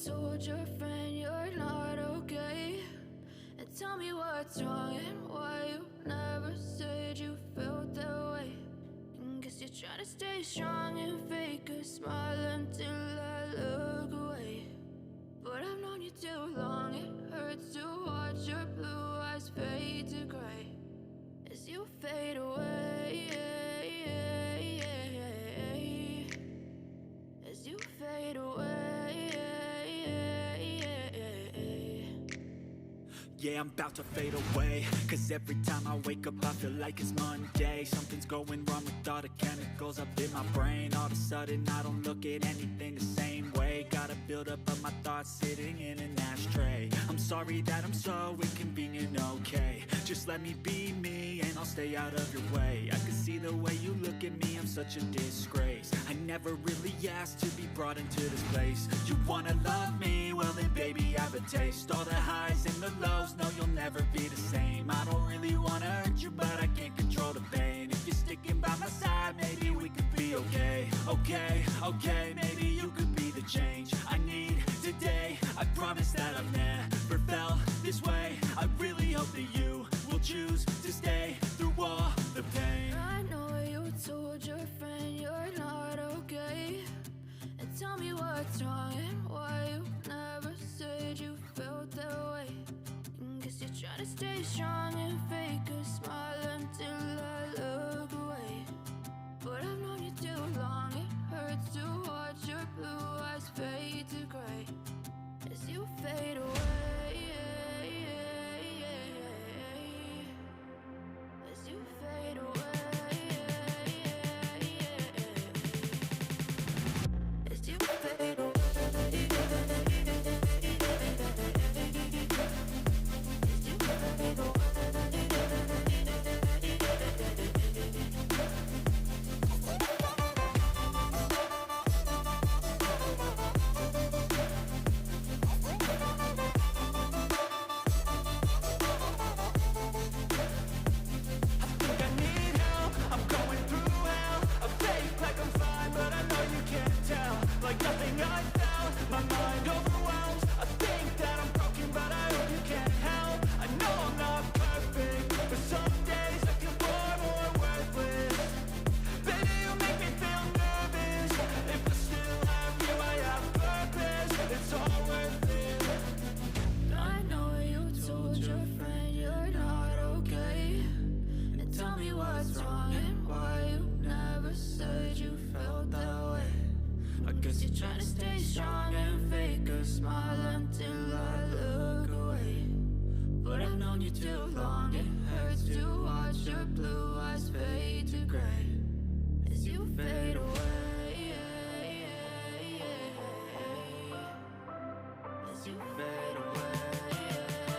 told your friend you're not okay? And tell me what's wrong and why you never said you felt that way. And guess you're trying to stay strong and fake a smile until I look away. But I've known you too long, it hurts to watch your blue eyes fade to gray as you fade away, as you fade away. Yeah, I'm about to fade away, cause every time I wake up I feel like it's Monday. Something's going wrong with all the chemicals up in my brain. All of a sudden I don't look at anything the same way. Got a build up of my thoughts sitting in an ashtray. I'm sorry that I'm so inconvenient, okay? Just let me be me and I'll stay out of your way. I can see the way you look at me, I'm such a disgrace. I never really asked to be brought into this place. You wanna love me? Well then baby I have a taste. All the highs and the lows, no you'll never be the same. I don't really wanna hurt you but I can't control the pain. If you're sticking by my side maybe we could be okay. Okay, maybe you could be the change I need today. I promise that I've never felt this way. I really hope that you will choose to stay through all the pain. I know you told your friend you're not okay. And tell me what's wrong and why you never said you felt that way. And guess you're trying to stay strong and fake a smile until I look away. But I've known you too long, it hurts to watch your blue eyes fade to gray as you fade away, as you fade away, as you fade away. You fade